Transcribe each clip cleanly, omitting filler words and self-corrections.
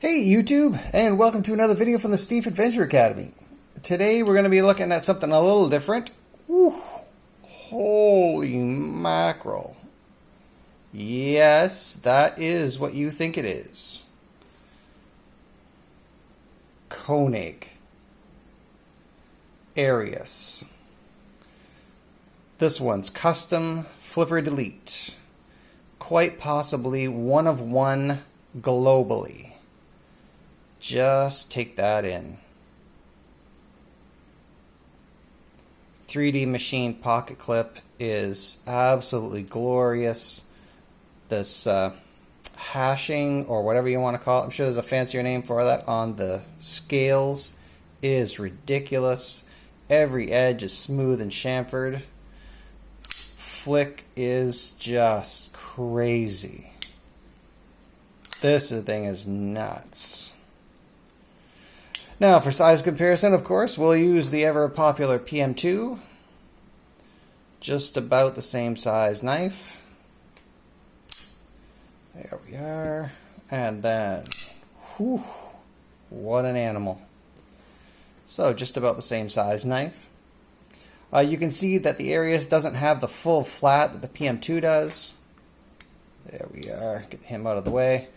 Hey YouTube, and welcome to another video from the Steve Adventure Academy. Today we're going to be looking at something a little different. Whew. Holy mackerel. Yes, that is what you think it is. Koneig. Arius. This one's custom flipper delete. Quite possibly one of one globally. Just take that in. 3D machine pocket clip is absolutely glorious. This hashing, or whatever you want to call it, I'm sure there's a fancier name for that, on the scales is ridiculous. Every edge is smooth and chamfered. Flick is just crazy. This thing is nuts. Now, for size comparison, of course, we'll use the ever popular PM2. Just about the same size knife. There we are. And then, whew, what an animal. So, just about the same size knife. You can see that the Arius doesn't have the full flat that the PM2 does. There we are. Get him out of the way.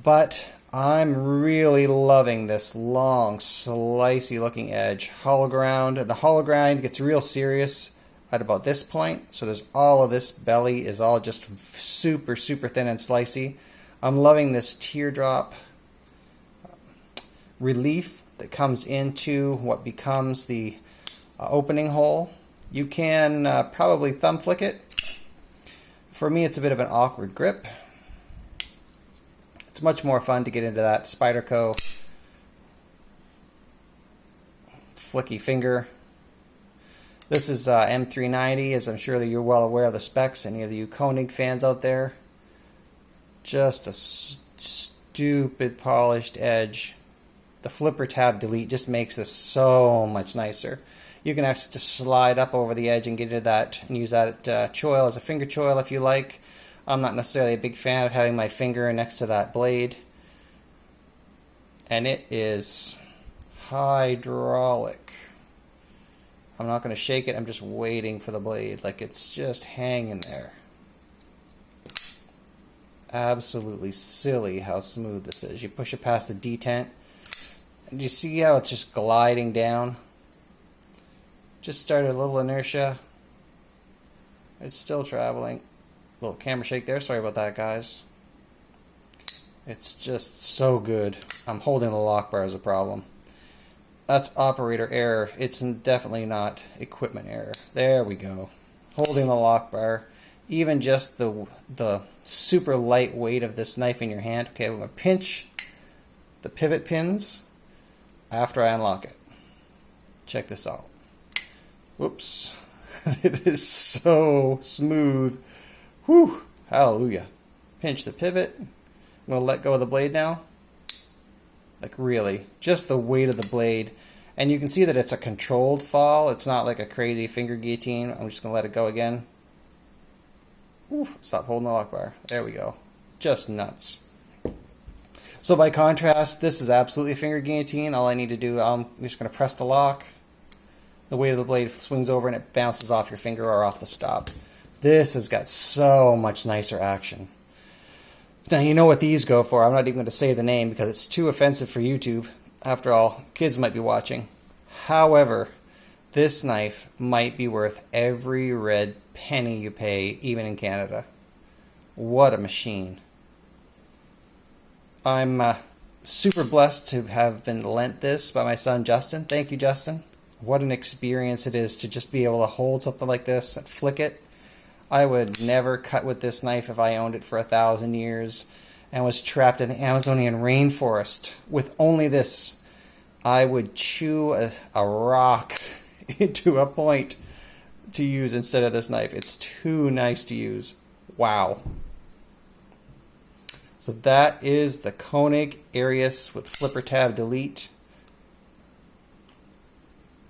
But I'm really loving this long, slicey looking edge. Hollow ground. The hollow grind gets real serious at about this point. So there's all of this belly is all just super, super thin and slicey. I'm loving this teardrop relief that comes into what becomes the opening hole. You can probably thumb flick it. For me, it's a bit of an awkward grip. It's much more fun to get into that Spyderco flicky finger. This is M390, as I'm sure that you're well aware of the specs. Any of you Koneig fans out there? Just a stupid polished edge. The flipper tab delete just makes this so much nicer. You can actually just slide up over the edge and get into that and use that choil as a finger choil if you like. I'm not necessarily a big fan of having my finger next to that blade. And it is hydraulic. I'm not going to shake it, I'm just waiting for the blade. Like, it's just hanging there. Absolutely silly how smooth this is. You push it past the detent, and you see how it's just gliding down? Just started a little inertia. It's still traveling. Little camera shake there, sorry about that, guys. It's just so good. I'm holding the lock bar as a problem. That's operator error. It's definitely not equipment error. There we go. Holding the lock bar. Even just the super light weight of this knife in your hand. Okay, I'm going to pinch the pivot pins after I unlock it. Check this out. Whoops. It is so smooth. Whew, hallelujah. Pinch the pivot. I'm going to let go of the blade now. Like, really, just the weight of the blade. And you can see that it's a controlled fall. It's not like a crazy finger guillotine. I'm just going to let it go again. Oof, stop holding the lock bar. There we go. Just nuts. So by contrast, this is absolutely a finger guillotine. All I need to do, I'm just going to press the lock. The weight of the blade swings over and it bounces off your finger or off the stop. This has got so much nicer action. Now, you know what these go for. I'm not even going to say the name because it's too offensive for YouTube. After all, kids might be watching. However, this knife might be worth every red penny you pay, even in Canada. What a machine. I'm super blessed to have been lent this by my son, Justin. Thank you, Justin. What an experience it is to just be able to hold something like this and flick it. I would never cut with this knife if I owned it for 1,000 years and was trapped in the Amazonian rainforest with only this. I would chew a rock into a point to use instead of this knife. It's too nice to use. Wow. So that is the Koneig Arius with flipper tab delete.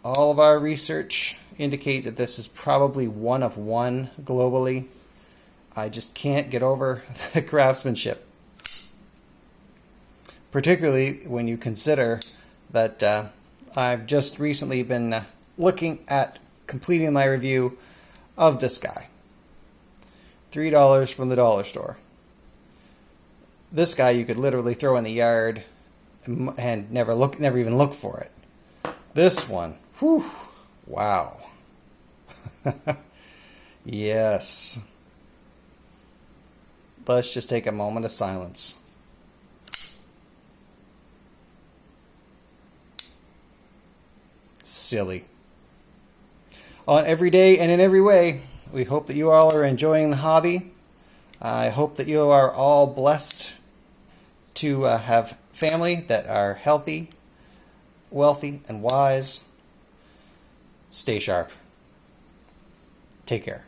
All of our research indicates that this is probably one of one globally. I just can't get over the craftsmanship. particularly when you consider that I've just recently been looking at completing my review of this guy. $3 from the dollar store. This guy you could literally throw in the yard and never even look for it. This one, whew, wow. Yes. Let's just take a moment of silence. Silly. On every day and in every way, we hope that you all are enjoying the hobby. I hope that you are all blessed to have family that are healthy, wealthy, and wise. Stay sharp. Take care.